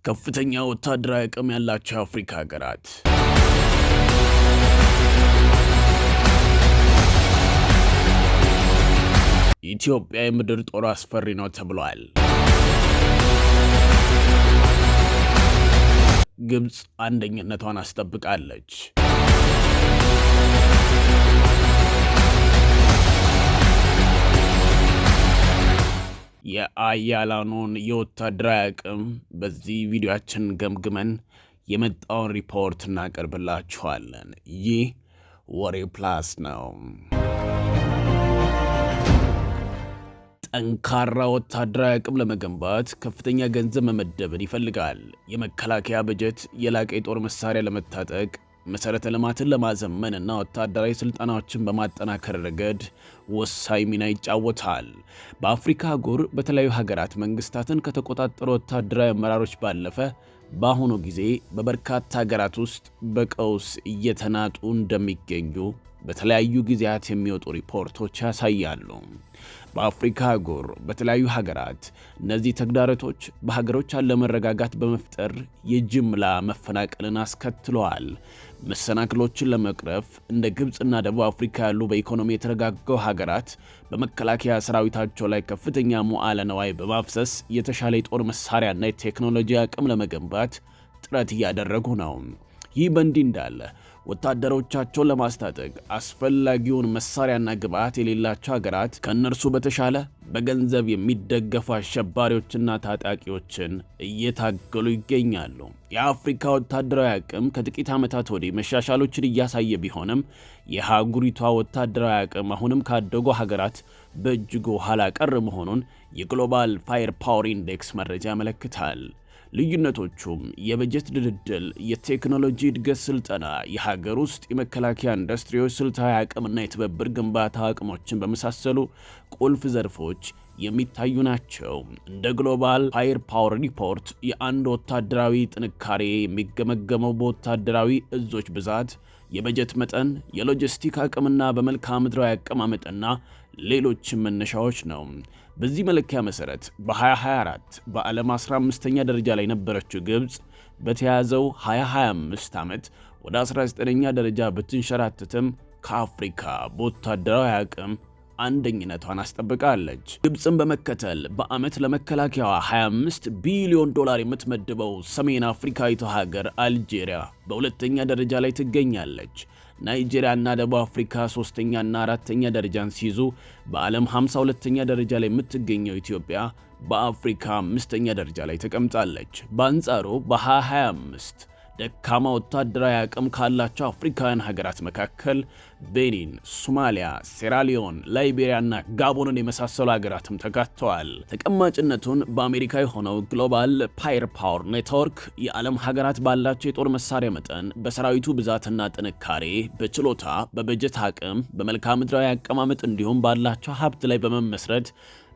ከፍተኛ ወታደራዊ አቅም ያላቸው የአፍሪካ ሀገራት ኢትዮጵያ የምድር ጦር አስፈሪ ነው ተብሏል። ግብጽ አንደኝነቷን አስጠብቃለች። የአያላኑን የወታደራዊ አቅም በዚህ ቪዲዮአችን ገምግመን የመጣውን ሪፖርት እናቀርብላችኋለን። ይህ ወሬ ፕላስ ነው። ጠንካራ ወታደራዊ አቅም ለመገንባት ከፍተኛ ገንዘብ መመደብን ይፈልጋል። የመከላከያ በጀት የላቀ የጦር መሳሪያ ለመታጠቅ መሰረተ ልማትን ለማዘመን እና ወታደራዊ ስልጠናዎችን በማጠናከር ረገድ ወሳኝ ሚና ይጫወታል። በአፍሪካ አህጉር በተለያዩ ሀገራት መንግስታትን ከተቆጣጠሩ ወታደራዊ አመራሮች ባለፈ በአሁኑ ጊዜ በበርካታ ሀገራት ውስጥ በቀውስ እየተናጡ እንደሚገኙ በተለያዩ ጊዜያት የሚወጡ ሪፖርቶች ያሳያሉ። በአፍሪካ አህጉር በተለያዩ ሀገራት እነዚህ ተግዳሮቶች በሀገሮች አለመረጋጋት በመፍጠር የጅምላ መፈናቀልን አስከትለዋል። መሰናክሎችን ለመቅረፍ እንደ ግብፅና ደቡብ አፍሪካ ያሉ በኢኮኖሚ የተረጋጋው ሀገራት በመከላከያ ሰራዊታቸው ላይ ከፍተኛ መዋዕለ ንዋይ በማፍሰስ የተሻለ የጦር መሳሪያና የቴክኖሎጂ አቅም ለመገንባት ጥረት እያደረጉ ነው። ይህ በእንዲህ እንዳለ ወታደሮቻቸውን ለማስታጠቅ አስፈላጊውን መሳሪያና ግብዓት የሌላቸው ሀገራት ከእነርሱ በተሻለ በገንዘብ የሚደገፉ አሸባሪዎችና ታጣቂዎችን እየታገሉ ይገኛሉ። የአፍሪካ ወታደራዊ አቅም ከጥቂት ዓመታት ወዲህ መሻሻሎችን እያሳየ ቢሆንም የአህጉሪቷ ወታደራዊ አቅም አሁንም ካደጉ ሀገራት በእጅጉ ኋላ ቀር መሆኑን የግሎባል ፋየር ፓወር ኢንዴክስ መረጃ ያመለክታል። ልዩነቶቹም የበጀት ድልድል፣ የቴክኖሎጂ እድገት ስልጠና፣ የሀገር ውስጥ የመከላከያ ኢንዱስትሪዎች ስልታዊ አቅምና የትብብር ግንባታ አቅሞችን በመሳሰሉ ቁልፍ ዘርፎች የሚታዩ ናቸው። እንደ ግሎባል ፋየር ፓወር ሪፖርት የአንድ ወታደራዊ ጥንካሬ የሚገመገመው በወታደራዊ እዞች ብዛት፣ የበጀት መጠን፣ የሎጂስቲክ አቅምና በመልክዓ ምድራዊ አቀማመጥና ሌሎችም መነሻዎች ነው። በዚህ መለኪያ መሰረት በ2024 በዓለም 15ኛ ደረጃ ላይ የነበረችው ግብጽ በተያዘው 2025 ዓመት ወደ 19ኛ ደረጃ ብትንሸራተትም ከአፍሪካ በወታደራዊ አቅም አንደኝነቷን አስጠብቃለች። ግብጽን በመከተል በዓመት ለመከላከያዋ 25 ቢሊዮን ዶላር የምትመድበው ሰሜን አፍሪካዊቷ ሀገር አልጄሪያ በሁለተኛ ደረጃ ላይ ትገኛለች። ናይጄሪያ እና ደቡብ አፍሪካ 3ኛና 4ኛ ደረጃን ሲይዙ በዓለም 52ኛ ደረጃ ላይ የምትገኘው ኢትዮጵያ በአፍሪካ 5ኛ ደረጃ ላይ ተቀምጣለች። በአንጻሩ በ2025 ደካማ ወታደራዊ አቅም ካላቸው አፍሪካውያን ሀገራት መካከል ቤኒን፣ ሶማሊያ፣ ሴራሊዮን፣ ላይቤሪያና ጋቦንን የመሳሰሉ ሀገራትም ተካተዋል። ተቀማጭነቱን በአሜሪካ የሆነው ግሎባል ፋየር ፓወር ኔትወርክ የዓለም ሀገራት ባላቸው የጦር መሳሪያ መጠን፣ በሰራዊቱ ብዛትና ጥንካሬ፣ በችሎታ፣ በበጀት አቅም፣ በመልክዓ ምድራዊ አቀማመጥ እንዲሁም ባላቸው ሀብት ላይ በመመስረት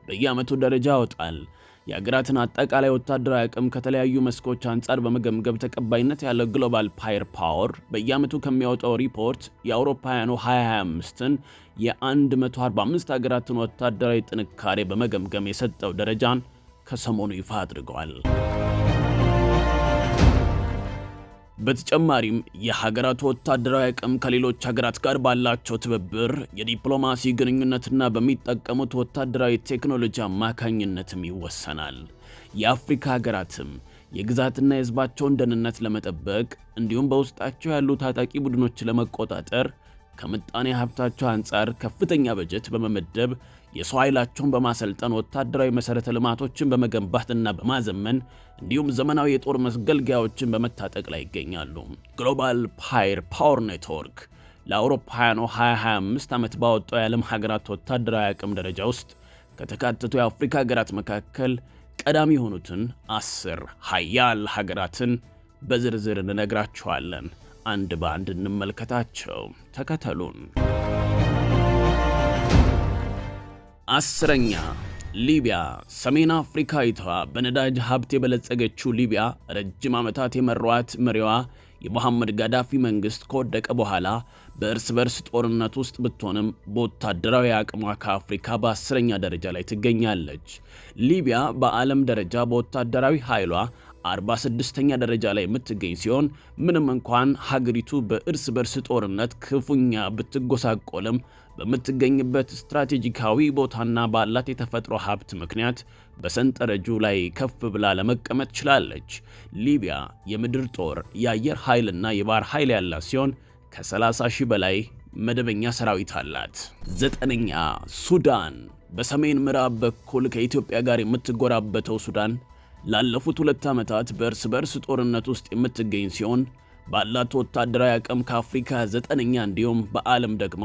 በየዓመቱ ደረጃ ያወጣል። የሀገራትን አጠቃላይ ወታደራዊ አቅም ከተለያዩ መስኮች አንጻር በመገምገም ተቀባይነት ያለው ግሎባል ፋየር ፓወር በየዓመቱ ከሚያወጣው ሪፖርት የአውሮፓውያኑ 2025ን የ145 ሀገራትን ወታደራዊ ጥንካሬ በመገምገም የሰጠው ደረጃን ከሰሞኑ ይፋ አድርገዋል። በተጨማሪም የሀገራቱ ወታደራዊ አቅም ከሌሎች ሀገራት ጋር ባላቸው ትብብር፣ የዲፕሎማሲ ግንኙነትና በሚጠቀሙት ወታደራዊ ቴክኖሎጂ አማካኝነትም ይወሰናል። የአፍሪካ ሀገራትም የግዛትና የሕዝባቸውን ደህንነት ለመጠበቅ እንዲሁም በውስጣቸው ያሉ ታጣቂ ቡድኖች ለመቆጣጠር ከምጣኔ ሀብታቸው አንጻር ከፍተኛ በጀት በመመደብ የሰው ኃይላቸውን በማሰልጠን ወታደራዊ መሰረተ ልማቶችን በመገንባትና በማዘመን እንዲሁም ዘመናዊ የጦር መገልገያዎችን በመታጠቅ ላይ ይገኛሉ። ግሎባል ፋየር ፓወር ኔትወርክ ለአውሮፓውያኑ 2025 ዓመት ባወጣው የዓለም ሀገራት ወታደራዊ አቅም ደረጃ ውስጥ ከተካተቱ የአፍሪካ ሀገራት መካከል ቀዳሚ የሆኑትን 10 ሀያል ሀገራትን በዝርዝር እንነግራችኋለን። አንድ በአንድ እንመልከታቸው። ተከተሉን። 10ኛ ሊቢያ። ሰሜን አፍሪካዊቷ በነዳጅ ሀብት የበለጸገችው ሊቢያ ረጅም ዓመታት የመሯት መሪዋ የሙሐመድ ጋዳፊ መንግስት ከወደቀ በኋላ በእርስ በርስ ጦርነት ውስጥ ብትሆንም በወታደራዊ አቅሟ ከአፍሪካ በ10ኛ ደረጃ ላይ ትገኛለች። ሊቢያ በዓለም ደረጃ በወታደራዊ ኃይሏ 46ኛ ደረጃ ላይ የምትገኝ ሲሆን ምንም እንኳን ሀገሪቱ በእርስ በርስ ጦርነት ክፉኛ ብትጎሳቆልም በምትገኝበት ስትራቴጂካዊ ቦታና ባላት የተፈጥሮ ሀብት ምክንያት በሰንጠረጁ ላይ ከፍ ብላ ለመቀመጥ ችላለች። ሊቢያ የምድር ጦር፣ የአየር ኃይልና የባህር ኃይል ያላት ሲሆን ከ30,000 በላይ መደበኛ ሰራዊት አላት። 9ኛ ሱዳን። በሰሜን ምዕራብ በኩል ከኢትዮጵያ ጋር የምትጎራበተው ሱዳን ላለፉት 2 ዓመታት በእርስ በርስ ጦርነት ውስጥ የምትገኝ ሲሆን ባላት ወታደራዊ አቅም ከአፍሪካ 9ኛ እንዲሁም በዓለም ደግሞ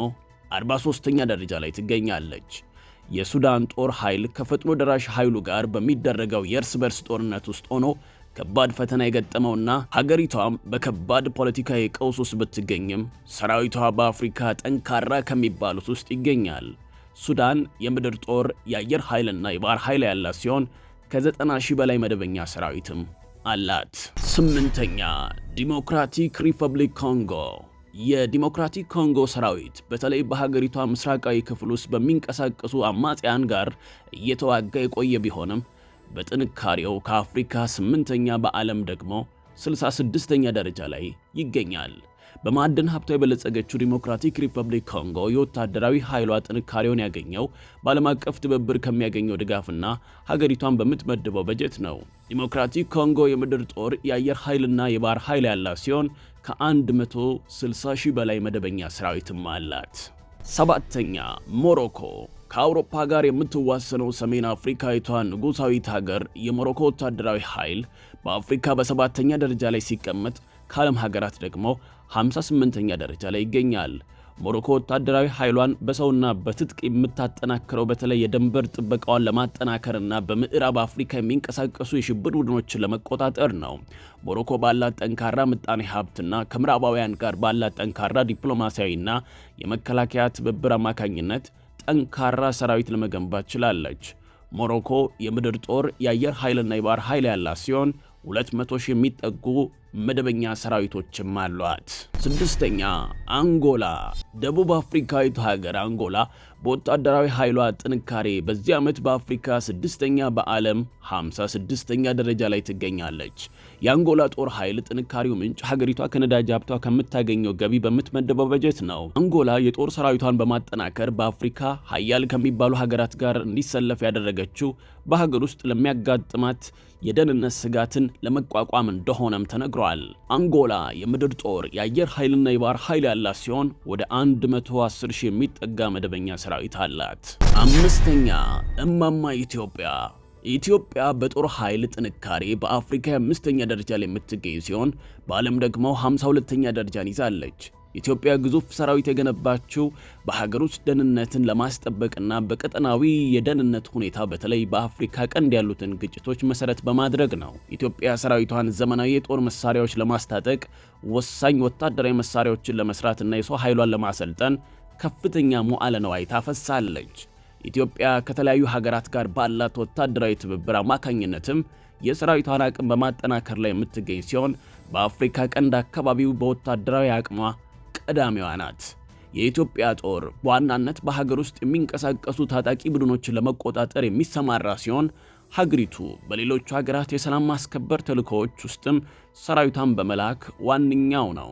43ኛ ደረጃ ላይ ትገኛለች። የሱዳን ጦር ኃይል ከፈጥኖ ደራሽ ኃይሉ ጋር በሚደረገው የእርስ በርስ ጦርነት ውስጥ ሆኖ ከባድ ፈተና የገጠመውና ሀገሪቷም በከባድ ፖለቲካዊ ቀውስ ውስጥ ብትገኝም ሰራዊቷ በአፍሪካ ጠንካራ ከሚባሉት ውስጥ ይገኛል። ሱዳን የምድር ጦር፣ የአየር ኃይልና የባህር ኃይል ያላት ሲሆን ከ90,000 በላይ መደበኛ ሰራዊትም አላት። 8ኛ ዲሞክራቲክ ሪፐብሊክ ኮንጎ። የዲሞክራቲክ ኮንጎ ሰራዊት በተለይ በሀገሪቷ ምስራቃዊ ክፍል ውስጥ በሚንቀሳቀሱ አማጽያን ጋር እየተዋጋ የቆየ ቢሆንም በጥንካሬው ከአፍሪካ 8ኛ በዓለም ደግሞ 66ኛ ደረጃ ላይ ይገኛል። በማዕድን ሀብቷ የበለጸገችው ዲሞክራቲክ ሪፐብሊክ ኮንጎ የወታደራዊ ኃይሏ ጥንካሬውን ያገኘው በዓለም አቀፍ ትብብር ከሚያገኘው ድጋፍና ሀገሪቷን በምትመድበው በጀት ነው። ዲሞክራቲክ ኮንጎ የምድር ጦር፣ የአየር ኃይልና የባህር ኃይል ያላት ሲሆን ከ160,000 በላይ መደበኛ ሰራዊትም አላት። 7ኛ ሞሮኮ። ከአውሮፓ ጋር የምትዋሰነው ሰሜን አፍሪካዊቷ ንጉሳዊት ሀገር የሞሮኮ ወታደራዊ ኃይል በአፍሪካ በ7ኛ ደረጃ ላይ ሲቀመጥ ከዓለም ሀገራት ደግሞ 58ኛ ደረጃ ላይ ይገኛል። ሞሮኮ ወታደራዊ ኃይሏን በሰውና በትጥቅ የምታጠናክረው በተለይ የድንበር ጥበቃዋን ለማጠናከርና በምዕራብ አፍሪካ የሚንቀሳቀሱ የሽብር ቡድኖችን ለመቆጣጠር ነው። ሞሮኮ ባላት ጠንካራ ምጣኔ ሀብትና ከምዕራባውያን ጋር ባላት ጠንካራ ዲፕሎማሲያዊና የመከላከያ ትብብር አማካኝነት ጠንካራ ሰራዊት ለመገንባት ችላለች። ሞሮኮ የምድር ጦር፣ የአየር ኃይልና የባህር ኃይል ያላት ሲሆን 200,000 የሚጠጉ መደበኛ ሰራዊቶችም አሏት። 6ኛ አንጎላ። ደቡብ አፍሪካዊቱ ሀገር አንጎላ በወታደራዊ ኃይሏ ጥንካሬ በዚህ ዓመት በአፍሪካ 6ኛ በዓለም 56ኛ ደረጃ ላይ ትገኛለች። የአንጎላ ጦር ኃይል ጥንካሬው ምንጭ ሀገሪቷ ከነዳጅ ሀብቷ ከምታገኘው ገቢ በምትመደበው በጀት ነው። አንጎላ የጦር ሰራዊቷን በማጠናከር በአፍሪካ ሀያል ከሚባሉ ሀገራት ጋር እንዲሰለፍ ያደረገችው በሀገር ውስጥ ለሚያጋጥማት የደህንነት ስጋትን ለመቋቋም እንደሆነም ተነግሯል። አንጎላ የምድር ጦር፣ የአየር ኃይልና የባህር ኃይል ያላት ሲሆን ወደ 110,000 የሚጠጋ መደበኛ ሰራዊት አላት። 5ኛ እማማ ኢትዮጵያ። ኢትዮጵያ በጦር ኃይል ጥንካሬ በአፍሪካ 5ኛ ደረጃ ላይ የምትገኝ ሲሆን በዓለም ደግሞ 52ኛ ደረጃን ይዛለች። ኢትዮጵያ ግዙፍ ሰራዊት የገነባችው በሀገር ውስጥ ደህንነትን ለማስጠበቅና በቀጠናዊ የደህንነት ሁኔታ በተለይ በአፍሪካ ቀንድ ያሉትን ግጭቶች መሰረት በማድረግ ነው። ኢትዮጵያ ሰራዊቷን ዘመናዊ የጦር መሳሪያዎች ለማስታጠቅ፣ ወሳኝ ወታደራዊ መሳሪያዎችን ለመስራትና የሰው ኃይሏን ለማሰልጠን ከፍተኛ መዋዕለ ንዋይ ታፈሳለች። ኢትዮጵያ ከተለያዩ ሀገራት ጋር ባላት ወታደራዊ ትብብር አማካኝነትም የሰራዊቷን አቅም በማጠናከር ላይ የምትገኝ ሲሆን በአፍሪካ ቀንድ አካባቢው በወታደራዊ አቅሟ ቀዳሚዋ ናት። የኢትዮጵያ ጦር በዋናነት በሀገር ውስጥ የሚንቀሳቀሱ ታጣቂ ቡድኖችን ለመቆጣጠር የሚሰማራ ሲሆን ሀገሪቱ በሌሎቹ ሀገራት የሰላም ማስከበር ተልእኮዎች ውስጥም ሰራዊቷን በመላክ ዋነኛው ነው።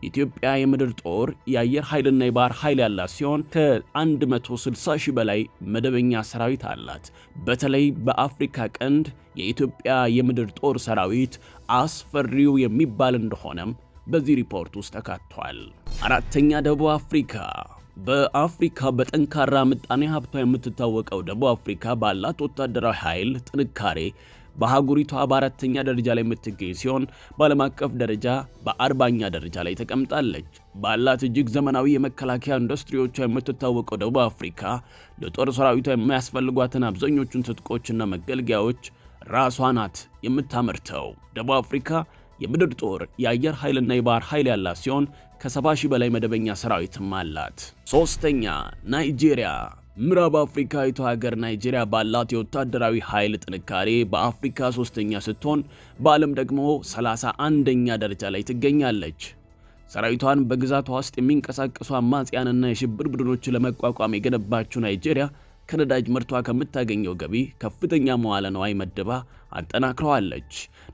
ኢትዮጵያ የምድር ጦር፣ የአየር ኃይልና የባህር ኃይል ያላት ሲሆን ከ160,000 በላይ መደበኛ ሰራዊት አላት። በተለይ በአፍሪካ ቀንድ የኢትዮጵያ የምድር ጦር ሰራዊት አስፈሪው የሚባል እንደሆነም በዚህ ሪፖርት ውስጥ ተካቷል። 4ኛ ደቡብ አፍሪካ። በአፍሪካ በጠንካራ ምጣኔ ሀብቷ የምትታወቀው ደቡብ አፍሪካ ባላት ወታደራዊ ኃይል ጥንካሬ በአህጉሪቷ በ4ኛ ደረጃ ላይ የምትገኝ ሲሆን በዓለም አቀፍ ደረጃ በ40ኛ ደረጃ ላይ ተቀምጣለች። ባላት እጅግ ዘመናዊ የመከላከያ ኢንዱስትሪዎቿ የምትታወቀው ደቡብ አፍሪካ ለጦር ሰራዊቷ የሚያስፈልጓትን አብዛኞቹን ትጥቆችና መገልገያዎች ራሷ ናት የምታመርተው። ደቡብ አፍሪካ የምድር ጦር፣ የአየር ኃይልና የባህር ኃይል ያላት ሲሆን ከ70,000 በላይ መደበኛ ሰራዊትም አላት። 3ኛ ናይጄሪያ። ምዕራብ አፍሪካዊቷ ሀገር ናይጄሪያ ባላት የወታደራዊ ኃይል ጥንካሬ በአፍሪካ 3ኛ ስትሆን በዓለም ደግሞ 31ኛ ደረጃ ላይ ትገኛለች። ሰራዊቷን በግዛቷ ውስጥ የሚንቀሳቀሱ አማጽያንና የሽብር ቡድኖችን ለመቋቋም የገነባችው ናይጄሪያ ከነዳጅ ምርቷ ከምታገኘው ገቢ ከፍተኛ መዋለ ንዋይ መድባ አጠናክረዋለች።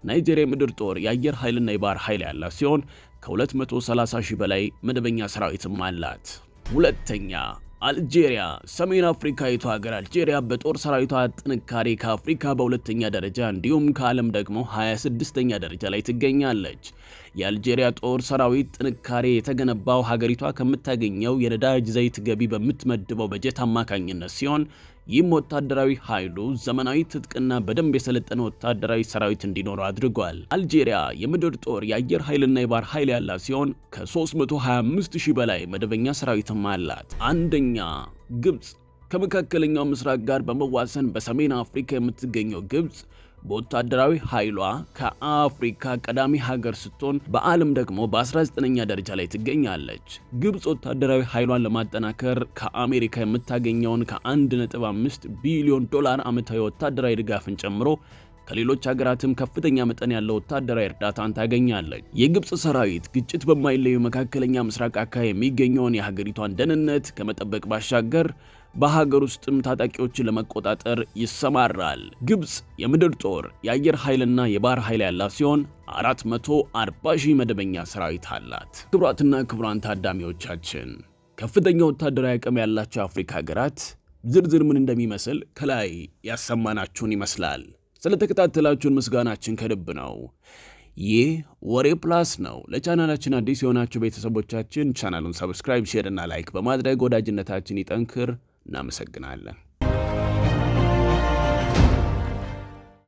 ናይጄሪያ የምድር ጦር የአየር ኃይልና የባህር ኃይል ያላት ሲሆን ከ230,000 በላይ መደበኛ ሰራዊትም አላት። ሁለተኛ አልጄሪያ። ሰሜን አፍሪካዊቷ ሀገር አልጄሪያ በጦር ሰራዊቷ ጥንካሬ ከአፍሪካ በሁለተኛ ደረጃ እንዲሁም ከዓለም ደግሞ 26ኛ ደረጃ ላይ ትገኛለች። የአልጄሪያ ጦር ሰራዊት ጥንካሬ የተገነባው ሀገሪቷ ከምታገኘው የነዳጅ ዘይት ገቢ በምትመድበው በጀት አማካኝነት ሲሆን ይህም ወታደራዊ ኃይሉ ዘመናዊ ትጥቅና በደንብ የሰለጠነ ወታደራዊ ሰራዊት እንዲኖረው አድርጓል። አልጄሪያ የምድር ጦር የአየር ኃይልና የባህር ኃይል ያላት ሲሆን ከ325,000 በላይ መደበኛ ሰራዊትም አላት። አንደኛ ግብጽ። ከመካከለኛው ምስራቅ ጋር በመዋሰን በሰሜን አፍሪካ የምትገኘው ግብጽ በወታደራዊ ኃይሏ ከአፍሪካ ቀዳሚ ሀገር ስትሆን በዓለም ደግሞ በ19ኛ ደረጃ ላይ ትገኛለች። ግብጽ ወታደራዊ ኃይሏን ለማጠናከር ከአሜሪካ የምታገኘውን ከ1.5 ቢሊዮን ዶላር ዓመታዊ ወታደራዊ ድጋፍን ጨምሮ ከሌሎች ሀገራትም ከፍተኛ መጠን ያለው ወታደራዊ እርዳታን ታገኛለች። የግብጽ ሰራዊት ግጭት በማይለዩ መካከለኛ ምስራቅ አካባቢ የሚገኘውን የሀገሪቷን ደህንነት ከመጠበቅ ባሻገር በሀገር ውስጥም ታጣቂዎችን ለመቆጣጠር ይሰማራል። ግብጽ የምድር ጦር የአየር ኃይልና የባህር ኃይል ያላት ሲሆን 440,000 መደበኛ ሰራዊት አላት። ክቡራትና ክቡራን ታዳሚዎቻችን ከፍተኛ ወታደራዊ አቅም ያላቸው የአፍሪካ ሀገራት ዝርዝር ምን እንደሚመስል ከላይ ያሰማናችሁን ይመስላል። ስለተከታተላችሁን ምስጋናችን ከልብ ነው። ይህ ወሬ ፕላስ ነው። ለቻናላችን አዲስ የሆናችሁ ቤተሰቦቻችን ቻናሉን ሰብስክራይብ፣ ሼር እና ላይክ በማድረግ ወዳጅነታችን ይጠንክር። እናመሰግናለን።